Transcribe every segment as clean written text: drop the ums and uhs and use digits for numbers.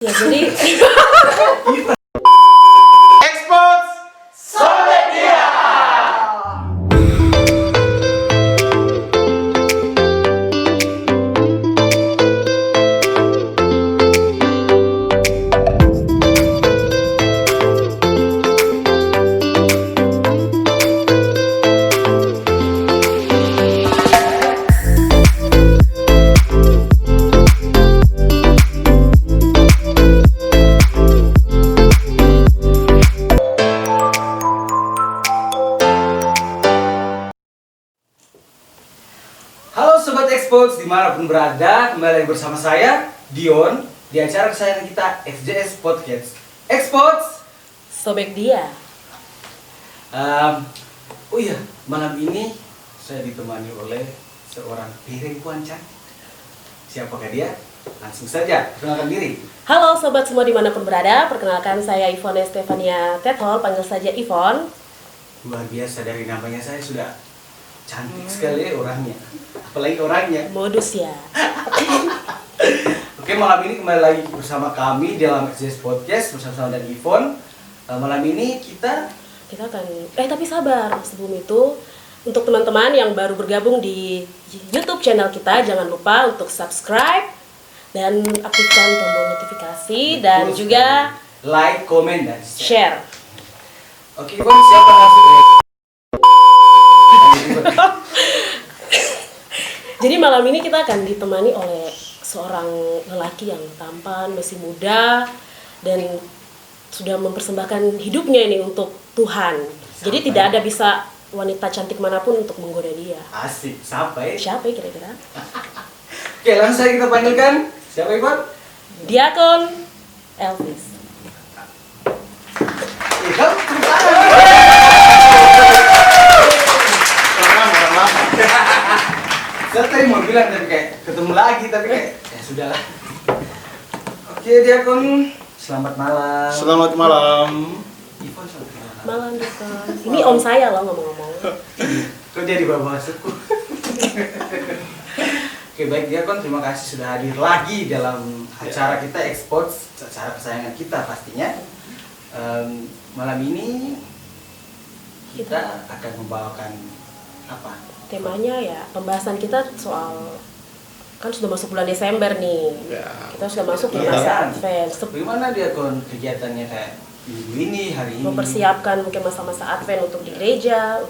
Ya jadi Expose Sobek Dia. Halo Sobat Expose dimanapun berada, kembali lagi bersama saya Dion di acara kesayangan kita XJS Podcast Expose. sobek dia. Oh iya, malam ini saya ditemani oleh seorang perempuan cantik. Siapakah dia? Langsung saja perkenalkan diri. Halo sobat semua dimanapun berada, perkenalkan saya Ivone Stefania Tetol, panggil saja Ivon. Luar biasa, dari namanya saya sudah cantik sekali ya orangnya. Apalagi orangnya. Modus ya. Oke, malam ini kembali lagi bersama kami dalam XJS Podcast bersama dan Ivon. Malam ini kita Kita akan tapi sabar, sebelum itu untuk teman-teman yang baru bergabung di YouTube channel kita, jangan lupa untuk subscribe dan aktifkan tombol notifikasi dan Betul juga sekali. Like, comment, dan share. share. Oke, Ivon, siapa maksudnya? Jadi malam ini kita akan ditemani oleh seorang lelaki yang tampan, masih muda, dan sudah mempersembahkan hidupnya ini untuk Tuhan. Jadi Sampai. tidak ada bisa wanita cantik manapun untuk menggoda dia. Asik, siapa ya? Siapa ya kira-kira? Oke, langsung saja kita panggilkan. Siapa Ivon? Diakon Elvis. Kamu tepuk tangan. Saya tadi mau bilang tapi kayak ketemu lagi tapi kayak ya sudahlah. Oke, Diakon, selamat malam. Selamat malam. Ivon, selamat malam. Malam Diakon. Ini om saya loh ngomong-ngomong. Kok jadi bawa suku? Oke, baik Diakon, terima kasih sudah hadir lagi dalam acara kita Expose, acara kesayangan kita pastinya. Malam ini kita akan membawakan apa? Temanya ya, pembahasan kita soal kan sudah masuk bulan Desember nih. Ya. Kita sudah masuk di Iya. masa Advent. Bagaimana Diakon kegiatannya kayak minggu ini, hari ini? Mempersiapkan mungkin masa-masa Advent untuk di gereja.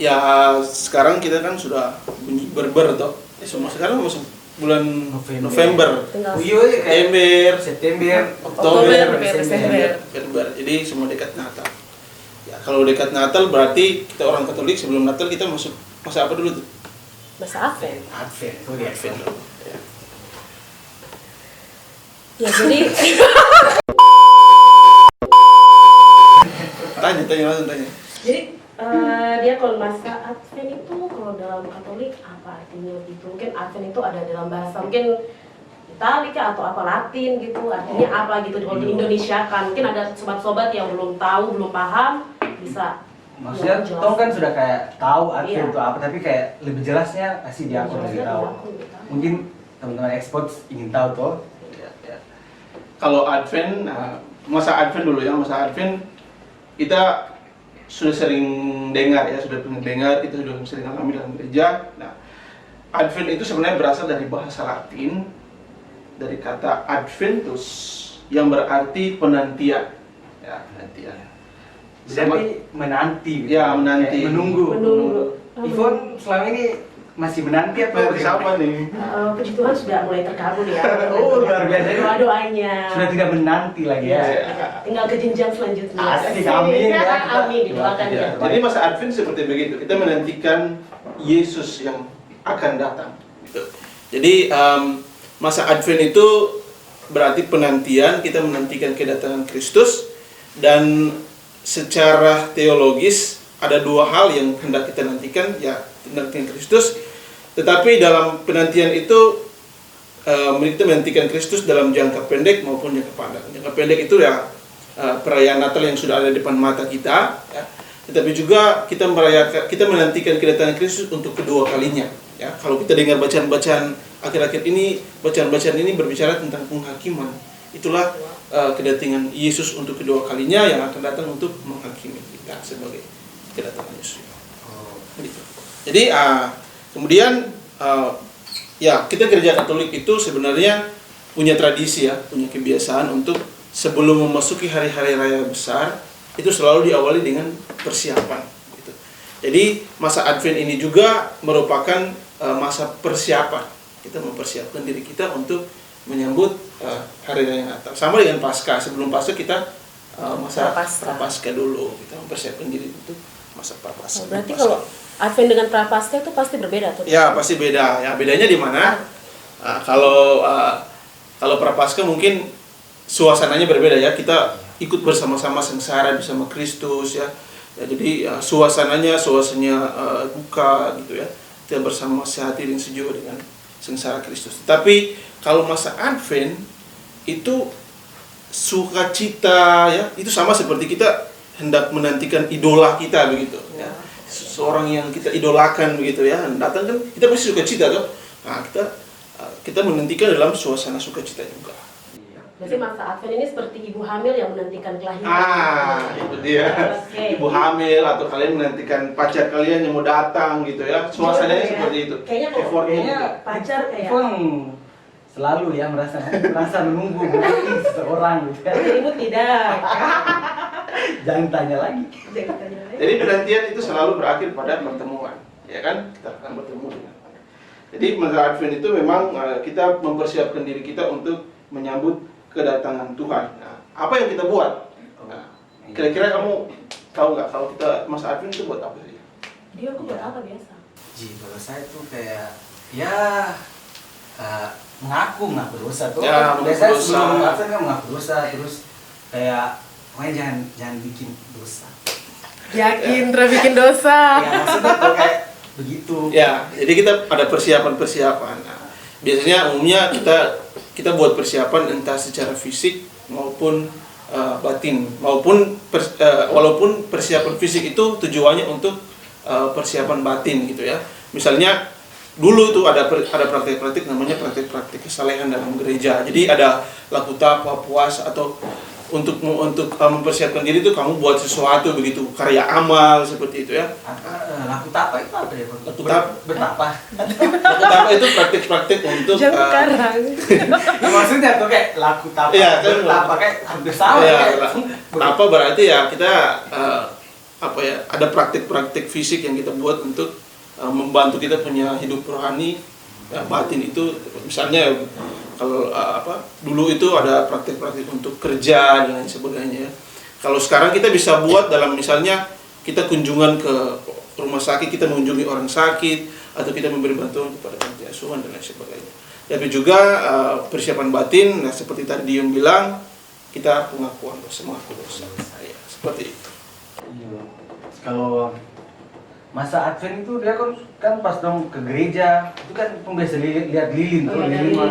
Ya sekarang kita kan sudah bunyi berber toh. Semua sekarang masuk bulan November, Tinggal Iya, kayak September, September, Oktober, Desember. November. Jadi semua dekat Natal. Ya kalau dekat Natal berarti kita orang Katolik sebelum Natal kita masuk masa apa dulu tuh? masa Advent. Advent. Oh, di Advent dulu. Ya. Ya jadi Tanya langsung tanya. jadi dia kalau masa Advent itu kalau dalam Katolik apa artinya gitu? Mungkin Advent itu ada dalam bahasa mungkin Itali kah atau apa Latin gitu, artinya apa gitu kalau di Indonesia kan mungkin ada sobat-sobat yang belum tahu, belum paham bisa Maksudnya, jelas. Tong kan sudah kayak tahu Advent Iya. itu apa, tapi kayak lebih jelasnya pasti Diakon lebih Jelasnya tahu. Diakon lebih tahu. Mungkin teman-teman Expose ingin tahu toh. Ya. Kalau Advent, masa Advent dulu ya, masa Advent kita sudah sering dengar ya, sudah pernah dengar, kita sudah sering alami dalam gereja. Nah, Advent itu sebenarnya berasal dari bahasa Latin, dari kata Adventus, yang berarti penantian. Ya, penantian. Jadi menanti. gitu. Ya, menanti. Kayak menunggu. Menunggu. Ivon selama ini masih menanti atau Menanti siapa nih? Puji Tuhan sudah mulai terkabul ya. Oh, luar biasa. Doa-doanya. Sudah tidak menanti lagi ya. Iya, tinggal ke jenjang selanjutnya. Asik, amin ya. Amin, didoakan ya. Ya, jadi masa Advent seperti begitu. Kita menantikan Yesus yang akan datang. Gitu. Jadi masa Advent itu berarti penantian, kita menantikan kedatangan Kristus, dan secara teologis ada dua hal yang hendak kita nantikan, ya penantian Kristus. Tetapi dalam penantian itu kita menantikan Kristus dalam jangka pendek maupun jangka panjang. Jangka pendek itu ya perayaan Natal yang sudah ada di depan mata kita, ya. Tetapi juga kita menantikan kedatangan Kristus untuk kedua kalinya. Ya, kalau kita dengar bacaan-bacaan akhir-akhir ini, bacaan-bacaan ini berbicara tentang penghakiman itulah kedatangan Yesus untuk kedua kalinya yang akan datang untuk menghakimi kita sebagai kedatangan Yesus. Gitu. Jadi kemudian ya kita gereja Katolik itu sebenarnya punya tradisi ya, punya kebiasaan untuk sebelum memasuki hari-hari raya besar itu selalu diawali dengan persiapan. Gitu. Jadi masa Advent ini juga merupakan masa persiapan. Kita mempersiapkan diri kita untuk menyambut hari raya Natal. Sama dengan Paskah. Sebelum Paskah kita masa Prapaskah dulu. Kita mempersiapkan diri untuk masa Prapaskah. Berarti kalau Advent dengan Prapaskah itu pasti berbeda tuh? Ya pasti beda. Ya bedanya di mana? Kalau Prapaskah mungkin suasananya berbeda ya. Kita ikut bersama-sama sengsara bersama Kristus ya. Jadi suasananya duka gitu ya. Kita bersama sehati dan sejiwa dengan sengsara Kristus. Tapi kalau masa Advent itu sukacita ya, itu sama seperti kita hendak menantikan idola kita begitu ya. Seorang yang kita idolakan begitu ya, datang kan kita pasti sukacita kan. Nah, kita menantikan dalam suasana sukacita juga. Berarti masa Advent ini seperti ibu hamil yang menantikan kelahiran. Itu dia. Okay. Ibu hamil atau kalian menantikan pacar kalian yang mau datang gitu ya. Suasananya seperti itu. Kayaknya Kayaknya pacar kayak selalu ya merasa menunggu seseorang gitu kan. ibu tidak. Jangan tanya lagi. Jadi penantian itu selalu berakhir pada pertemuan, ya kan? Kita akan bertemu dengan. Jadi masa Advent itu memang kita mempersiapkan diri kita untuk menyambut kedatangan Tuhan. Nah, apa yang kita buat? Nah, kira-kira kamu tahu nggak kalau kita masa Advent itu buat apa sih? Dia aku buat apa biasa? Kalau saya tuh kayak ya mengaku dosa tuh. Ya, Biasanya mengaku dosa. sebelum Advent kan mengaku dosa, terus kayak pokoknya jangan bikin dosa. Yakin Indra bikin dosa. Ya maksudnya tuh kayak begitu. Ya, jadi kita ada persiapan. Nah, biasanya umumnya kita buat persiapan entah secara fisik maupun batin, walaupun persiapan fisik itu tujuannya untuk persiapan batin gitu ya. Misalnya dulu tuh ada praktik-praktik namanya praktik-praktik kesalehan dalam gereja. Jadi ada laku tapa, puasa atau untuk mempersiapkan diri itu kamu buat sesuatu begitu, karya amal seperti itu ya. Laku tapa itu apa ya? Laku tapa. Bertapa. Laku tapa itu praktik-praktik untuk Sekarang. Maksudnya tuh kayak laku tapa. Iya, kan bertapa kayak hampir sama ya, kayak. tapa berarti ya kita ada praktik-praktik fisik yang kita buat untuk membantu kita punya hidup rohani ya, batin itu misalnya kalau dulu itu ada praktik-praktik untuk kerja dan lain sebagainya ya. Kalau sekarang kita bisa buat dalam misalnya kita kunjungan ke rumah sakit, kita mengunjungi orang sakit atau kita memberi bantuan kepada panti asuhan dan lain sebagainya. Tapi juga persiapan batin, nah seperti tadi Dion bilang, kita pengakuan dosa, mengaku dosa. Ya, seperti itu. Kalau masa Advent itu dia kan pas dong ke gereja itu kan biasa lihat lilin tuh,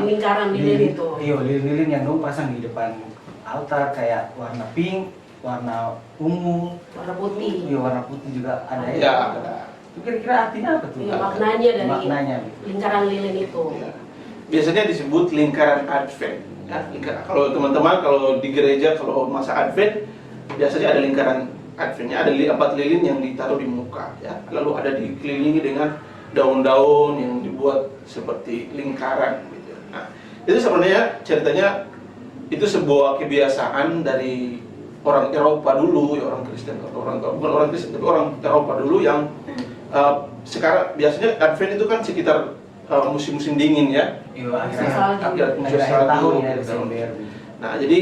lingkaran lilin itu. Iya, lilin yang dong pasang di depan altar kayak warna pink, warna ungu, warna putih. Iya, warna putih juga ada ya. Ya, ada. Itu kira-kira artinya apa tuh? Iya, maknanya dari maknanya. lingkaran lilin itu. Ya. Biasanya disebut lingkaran Advent. Ya, kalau teman-teman kalau di gereja kalau masa Advent biasanya ada lingkaran Adventnya, ada 4 lilin yang ditaruh di muka ya. Lalu ada dikelilingi dengan daun-daun yang dibuat seperti lingkaran gitu. Nah, itu sebenarnya ceritanya itu sebuah kebiasaan dari orang Eropa dulu, ya orang Kristen atau bukan orang Kristen tapi orang Eropa dulu yang sekarang biasanya Advent itu kan sekitar musim-musim dingin ya. Iya, akhir tahun ya, gitu. Desember. Nah, jadi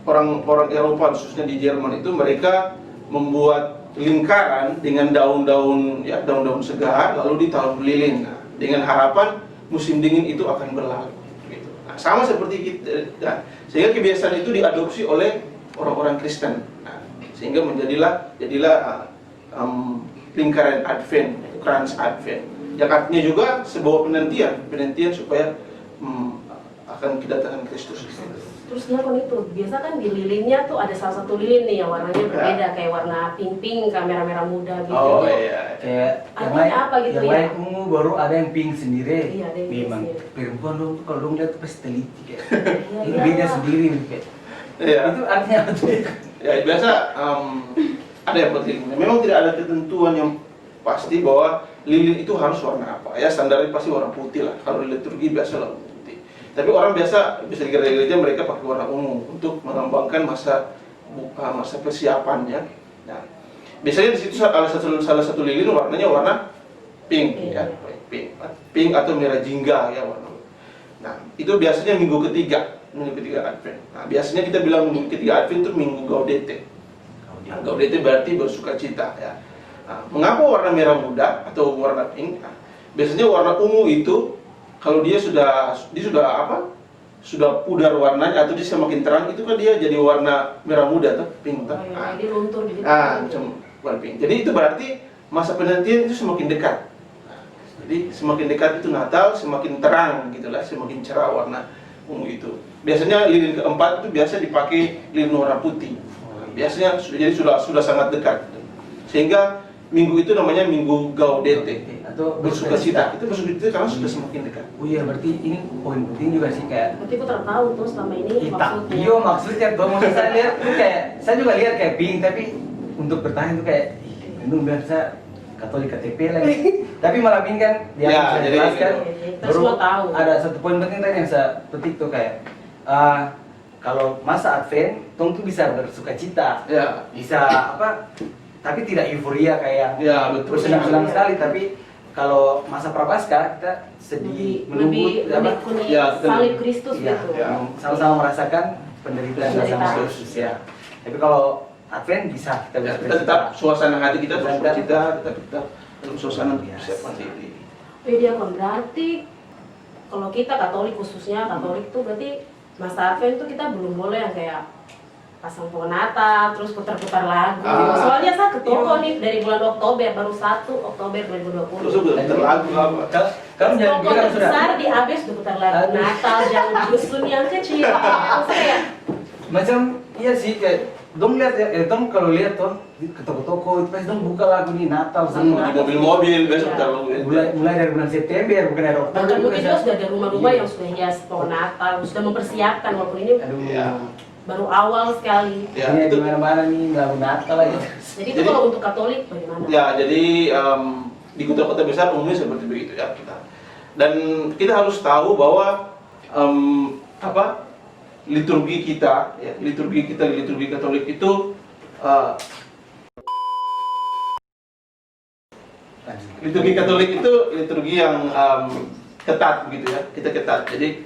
orang Eropa khususnya di Jerman itu mereka membuat lingkaran dengan daun-daun ya, daun-daun segar lalu ditaruh lilin. Nah, dengan harapan musim dingin itu akan berlalu gitu. Nah, sama seperti kita. Nah, sehingga kebiasaan itu diadopsi oleh orang-orang Kristen. Nah, sehingga jadilah lingkaran Advent, Krans Advent. Yang artinya juga sebuah penantian supaya akan kedatangan Kristus. Terus dia kan itu, biasa kan di lilinnya tuh ada salah satu lilin nih yang warnanya berbeda, kayak warna pink-pink, kayak merah-merah muda gitu. Oh iya. Kayak Artinya apa gitu yang ya? lain ungu, ungu, baru ada yang pink sendiri. Iya, ada yang pink Memang sendiri. perempuan dong tuh kalau dong lihat tuh pasti teliti kayak. Ini Iya. beda sendiri nih kayak. Iya. Itu artinya apa tuh? Ya biasa ada yang penting. Memang tidak ada ketentuan yang pasti bahwa lilin itu harus warna apa. Ya standarnya pasti warna putih lah. Kalau di liturgi biasa lah putih. Tapi orang biasa bisa di gereja mereka pakai warna ungu untuk melambangkan masa persiapannya. Nah, biasanya di situ salah satu lilin warnanya warna pink, ya, pink atau merah jingga ya warna. Nah, itu biasanya minggu ketiga Advent. Nah, biasanya kita bilang minggu ketiga Advent itu minggu Gaudete. Nah, Gaudete berarti bersukacita ya. Nah, mengapa warna merah muda atau warna pink? Nah, biasanya warna ungu itu kalau dia sudah apa? Sudah pudar warnanya atau dia semakin terang itu kan dia jadi warna merah muda tuh, pink tuh. Nah, dia luntur gitu. Macam warna pink. Jadi itu berarti masa penantian itu semakin dekat. Nah, jadi semakin dekat itu Natal, semakin terang gitulah, semakin cerah warna ungu itu. Biasanya lilin keempat itu biasa dipakai lilin warna putih. Biasanya jadi sudah sangat dekat. Sehingga minggu itu namanya minggu Gaudete Atau bersukacita. Itu bersukacita karena sudah semakin dekat. Oh iya, berarti ini poin penting juga sih kayak Berarti aku tahu tuh selama ini kita. maksudnya. Iya maksudnya tuh, maksud saya lihat tuh kayak saya juga lihat kayak pink, tapi untuk bertahan tuh kayak Endung biasa Katolik KTP lagi. Tapi malam ini kan dia Ya, bisa jadi jelaskan. kita semua tahu. Ada satu poin penting tadi yang saya petik tuh kayak kalau masa Advent, tong tuh bisa bersukacita, Ya. bisa apa? Tapi tidak euforia kayak Ya, betul. bersenang-senang sekali. Tapi kalau masa Prapaskah kita sedih, lebih menunggu apa? Ya, salib Kristus Iya, gitu. ya. sama-sama merasakan penderitaan bersama Penderitaan. Yesus ya. Tapi kalau Advent bisa kita Ya, bersukacita. tetap suasana hati kita Dan- bersukacita, kita dalam suasana persiapan diri. Dia kan berarti kalau kita Katolik khususnya Katolik tuh berarti masa Advent tuh kita belum boleh yang kayak pasang pohon Natal terus putar-putar lagu. Soalnya saya ke toko nih dari bulan Oktober baru 1 Oktober 2020. Terus belum terlagu apa? Kamu jangan Toko bilang sudah. terbesar di Abes udah putar lagu Aduh. Natal yang di dusun yang kecil. Saya Macam iya sih kayak dong lihat ya, dong kalau lihat tuh ke toko-toko itu pasti dong buka lagu nih Natal Di sama mobil-mobil biasa Iya. putar lagu. mulai dari bulan September bukan dari Oktober. bahkan mungkin juga juga sudah ada rumah-rumah yang sudah hias pohon Natal, sudah mempersiapkan walaupun ini Aduh. Iya. baru awal sekali. Ya, Ini itu di mana-mana nih lagu Natal aja. Jadi itu Jadi- kalau untuk Katolik bagaimana? ya jadi di kota-kota besar umumnya seperti begitu ya kita. Dan kita harus tahu bahwa apa liturgi kita, liturgi Katolik itu liturgi Katolik itu liturgi yang ketat gitu ya, kita ketat. Jadi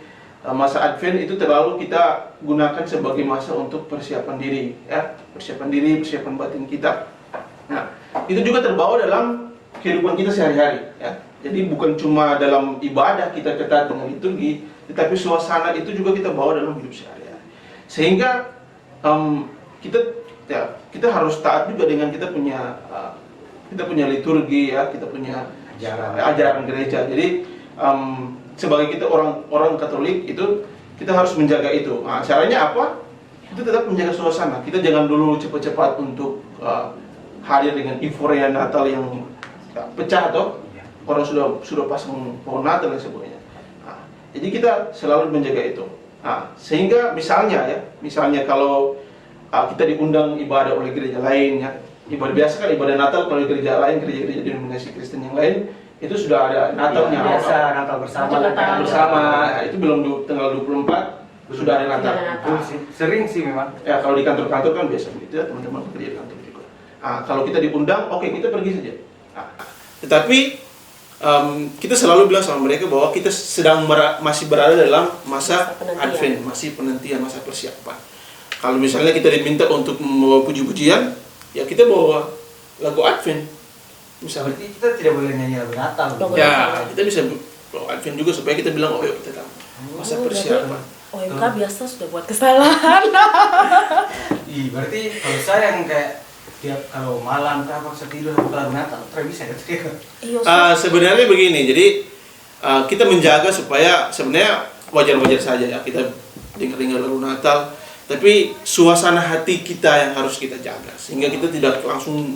masa Advent itu terlalu kita gunakan sebagai masa untuk persiapan diri, ya, persiapan batin kita. Nah, itu juga terbawa dalam kehidupan kita sehari-hari, ya. Jadi bukan cuma dalam ibadah kita ketat dengan liturgi, tetapi suasana itu juga kita bawa dalam hidup sehari-hari. Sehingga kita harus taat juga dengan kita punya liturgi ya, kita punya ajaran gereja. Jadi sebagai kita orang Katolik itu kita harus menjaga itu. Nah, caranya apa? Itu tetap menjaga suasana. Kita jangan dulu cepat-cepat untuk hadir dengan euforia Natal yang pecah atau orang sudah pasang pohon Natal dan sebagainya. Nah, jadi kita selalu menjaga itu. Nah, sehingga misalnya kalau kita diundang ibadah oleh gereja lain ya, ibadah biasa kan ibadah Natal kalau di gereja lain, gereja-gereja denominasi Kristen yang lain itu sudah ada Natalnya. Biasa Natal bersama Natal kan. Bersama, nah, itu belum tanggal 24 sudah ada Natal. Sudah ada Natal. Betul sih. Sering sih memang. Ya kalau di kantor-kantor kan biasa begitu ya, teman-teman bekerja di kantor juga. Nah, kalau kita diundang, oke kita pergi saja. Nah, tetapi kita selalu bilang sama mereka bahwa kita masih berada dalam masa Penantian. Advent, masih penantian, masa persiapan. Kalau misalnya kita diminta untuk membawa puji-pujian, ya kita bawa lagu Advent. Misalnya, Berarti kita tidak boleh nyanyi lagu Natal. Lagu ya kita bisa bawa Advent juga supaya kita bilang, oh ya kita dalam masa persiapan. OMK biasa sudah buat kesalahan. Ih, berarti kalau saya yang kayak tiap kalau malam apa tidur aku lagu Natal, terus bisa gitu. Iya, Sebenarnya begini, jadi kita menjaga supaya sebenarnya wajar-wajar saja ya kita dengar lagu Natal, tapi suasana hati kita yang harus kita jaga sehingga kita tidak langsung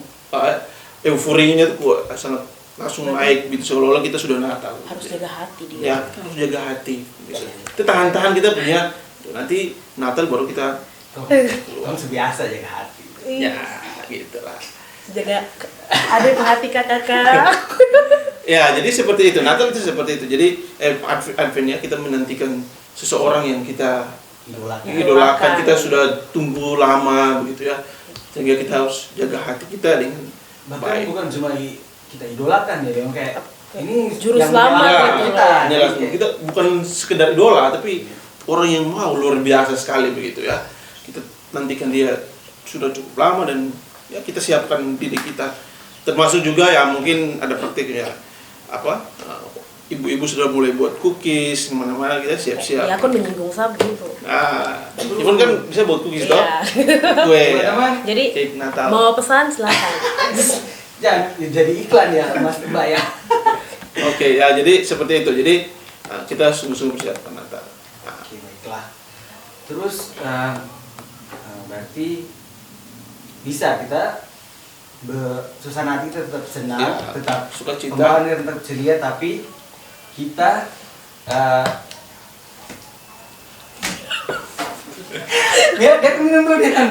euforinya tuh sangat langsung naik gitu seolah-olah kita sudah Natal. Harus jaga hati dia. Ya, harus jaga hati. Gitu. Itu tahan-tahan kita punya nanti Natal baru kita Kamu sebiasa jaga hati. ya gitulah. Jaga ada ke hati kakak. Ya, jadi seperti itu. Natal itu seperti itu. Jadi Adventnya kita menantikan seseorang yang kita idolakan, kita sudah tunggu lama begitu ya. Sehingga kita harus jaga hati kita dengan Bahkan baik. bukan cuma kita idolakan ya, yang kayak ini Juru yang selamat menyelamatkan gitu. kita. Jelas, kita bukan sekedar idola, tapi orang yang luar biasa sekali begitu ya. Kita nantikan dia sudah cukup lama dan ya kita siapkan diri kita. Termasuk juga ya mungkin ada praktiknya ibu-ibu sudah mulai buat cookies kemana-mana, kita siap-siap. Ya aku menyinggung Sab gitu. Nah, Ivan kan bisa buat cookies toh? Iya. Kue ya. Teman-teman, Jadi Cake Natal. mau pesan silakan. jangan jadi iklan ya Mas Mbak ya. Oke, ya jadi seperti itu. Jadi kita sungguh-sungguh persiapkan Natal. Nah, Oke, baiklah. Terus berarti bisa kita suasana hati kita tetap senang, Ya, tetap sukacita. pembawaan tetap ceria, tapi kita dia minum dulu dia kan.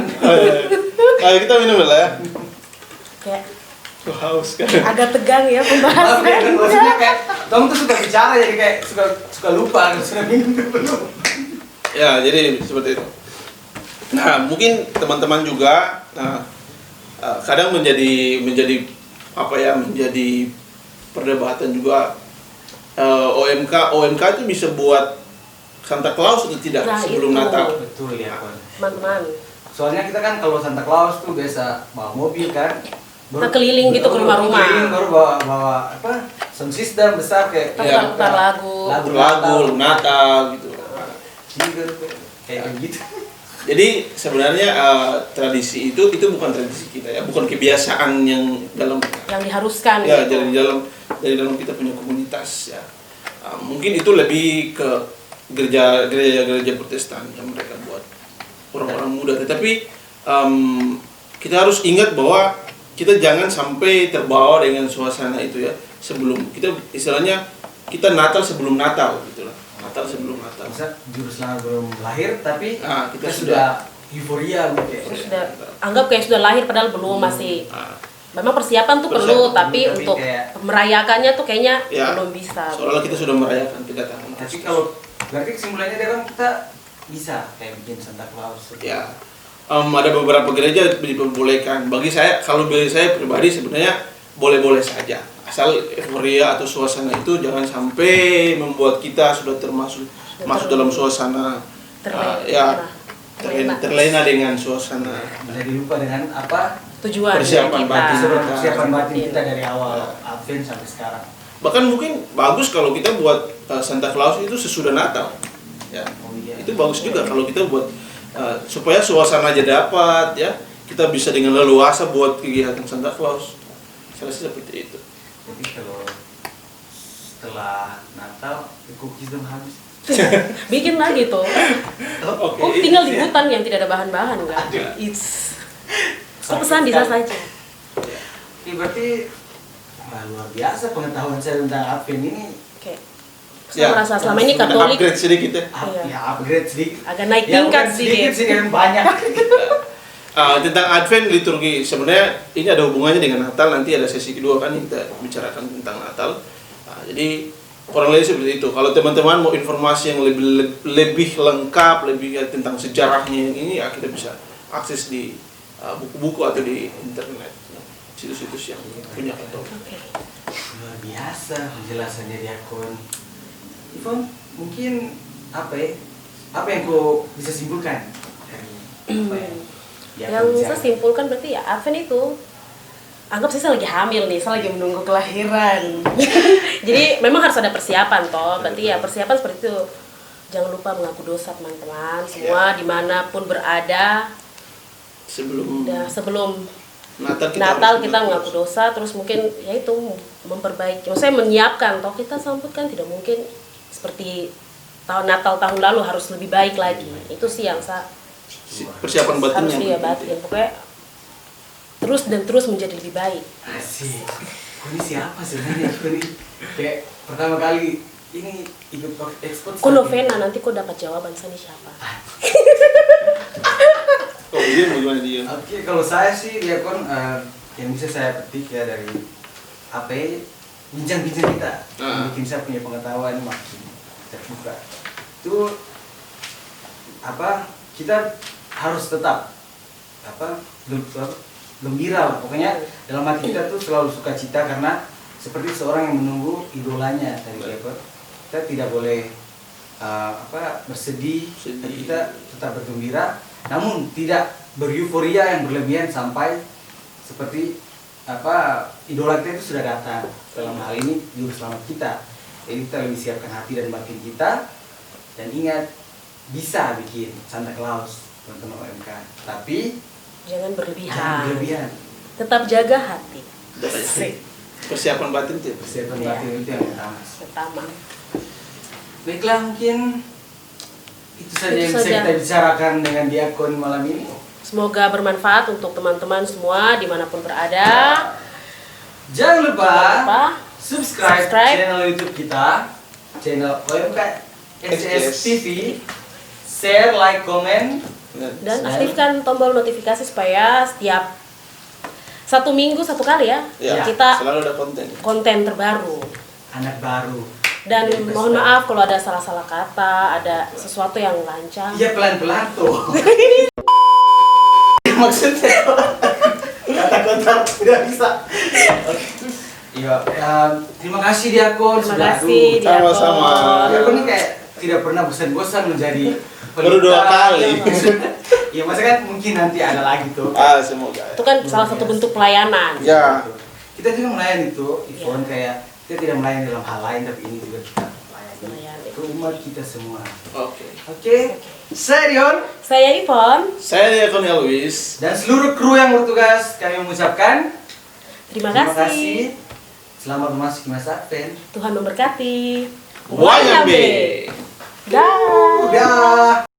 Ayo kita minum dulu ya. Kayak Tuh, haus kan. agak tegang ya Maksudnya pembahasannya. kayak kamu tuh suka bicara jadi kayak suka lupa sudah minum dulu. Ya, jadi seperti itu. Nah, mungkin teman-teman juga kadang menjadi perdebatan juga OMK itu bisa buat Santa Claus atau tidak Nah, sebelum itu. Natal. Betul ya, Kon. Teman-teman, Soalnya kita kan kalau Santa Claus tuh biasa bawa mobil kan. Kita keliling gitu ke rumah-rumah. Keliling baru bawa sound system besar kayak Iya. putar lagu. Lagu Natal gitu. Kayak gitu. Jadi sebenarnya tradisi itu bukan tradisi kita ya, bukan kebiasaan yang dalam Yang diharuskan ya gitu. dari dalam kita punya komunitas ya. Mungkin itu lebih ke gereja Protestan yang mereka buat orang-orang muda. Tetapi kita harus ingat bahwa kita jangan sampai terbawa dengan suasana itu ya. Sebelum kita istilahnya kita Natal sebelum Natal gitu lah. Natal sebelum Natal. Masa juru selamat belum lahir tapi Kita kita sudah euforia gitu ya. Terus sudah anggap kayak sudah lahir padahal belum, masih memang persiapan tuh Persiapan, perlu, tapi tapi untuk kayak- merayakannya tuh kayaknya Ya, belum bisa. Seolah-olah kita sudah merayakan kedatangan. Tapi kalau berarti kesimpulannya dia kan kita bisa kayak bikin Santa Claus. Ya, ada beberapa gereja diperbolehkan. Kalau bagi saya pribadi sebenarnya boleh-boleh saja. Asal euforia atau suasana itu jangan sampai membuat kita sudah masuk dalam suasana terlena dengan suasana Jadi lupa dengan apa Tujuan Persiapan kita. batin. persiapan batin kita dari awal Advent sampai sekarang. Bahkan mungkin bagus kalau kita buat Santa Claus itu sesudah Natal. Ya, Oh iya. itu bagus juga kalau kita buat supaya suasana aja dapat ya. Kita bisa dengan leluasa buat kegiatan Santa Claus. Saya rasa seperti itu. Jadi kalau setelah Natal cookies dong habis. Bikin lagi tuh. Oke. Oh, tinggal di hutan yang tidak ada bahan-bahan kan. Ada. It's pesan bisa saja. Ini berarti luar biasa pengetahuan saya tentang Advent ini. Oke. Saya merasa selama ini sudah Katolik upgrade sedikit ya. Iya. Ya upgrade sedikit. agak naik Ya, tingkat bukan sedikit sih yang banyak. Tentang Advent liturgi sebenarnya ini ada hubungannya dengan Natal. Nanti ada sesi kedua kan yang kita bicarakan tentang Natal. Jadi kurang lebih seperti itu. Kalau teman-teman mau informasi yang lebih lengkap, lebih tentang sejarahnya yang ini, ya kita bisa akses di buku-buku atau di internet, situs-situs yang punya Katolik. Oke. Luar biasa penjelasannya Diakon. Ivon, mungkin apa yang kau bisa simpulkan dari apa Yang saya simpulkan berarti ya Advent itu, anggap saya lagi hamil nih, saya lagi menunggu kelahiran. Jadi memang harus ada persiapan toh. Berarti ya persiapan seperti itu. Jangan lupa mengaku dosa teman-teman semua dimanapun berada. Sebelum Sebelum Natal kita mengaku dosa, terus mungkin ya itu memperbaiki. Maksudnya menyiapkan toh, kita sambut kan tidak mungkin seperti Natal tahun lalu, harus lebih baik lagi. Itu sih yang saya persiapan batinnya. harus dia batin. Pokoknya terus menjadi lebih baik. Asik. ini siapa sebenarnya aku nih? Kayak pertama kali ini ikut ekspor. Kok novena nanti kok dapat jawaban Sani siapa? Oh iya, bagaimana dia? Oke, kalau saya sih Diakon yang bisa saya petik ya dari apa ya, bincang-bincang kita, Ah. bikin saya punya pengetahuan makin terbuka. Itu apa? Kita harus tetap apa gembira lah. Pokoknya dalam hati kita tuh selalu sukacita karena seperti seorang yang menunggu idolanya dari Diakon. Kita tidak boleh bersedih, Sedih. dan kita tetap bergembira, namun tidak bereuforia yang berlebihan sampai seperti idola kita itu sudah datang. Dalam hal ini juru selamat kita. Jadi kita lebih siapkan hati dan batin kita, dan ingat bisa bikin Santa Claus teman-teman OMK, tapi Jangan jangan berlebihan. berlebihan. Tetap jaga hati. Persiapan batin tuh. Persiapan Iya. batin itu yang utama. Pertama. Baiklah, mungkin itu saja Itu yang bisa saja. kita bicarakan dengan Diakon malam ini. Semoga bermanfaat untuk teman-teman semua dimanapun berada. Jangan lupa Apa? subscribe channel YouTube kita, channel OMK SCS TV, share, like, komen. Dan aktifkan tombol notifikasi supaya setiap 1 minggu 1 kali ya, Ya, kita selalu ada konten. konten terbaru. Anak baru. Dan Jadi, mohon maaf kalau ada salah-salah kata, ada sesuatu yang lancang. Iya, pelan-pelan tuh. Maksudnya Kata-kata tidak bisa. Oke. Iya, terima kasih Diakon Terima sudah kasih, aduh. Diakon. Sama-sama. Diakon ini kayak tidak pernah bosan-bosan menjadi Baru 2 kali. Iya, masa kan mungkin nanti ada lagi tuh. Semoga. Itu kan salah satu bentuk pelayanan. Ya. Kita juga melayani itu, Ivon Iya. kayak kita tidak melayani dalam hal lain, tapi ini juga kita melayani Melayani. ke umat kita semua. Oke. Oke, saya Dion Saya Ivon, Saya Diakon Elwis. dan seluruh kru yang bertugas kami mengucapkan terima kasih. Selamat memasuki masa Advent. Tuhan memberkati. Wayambe. Dah. Udah.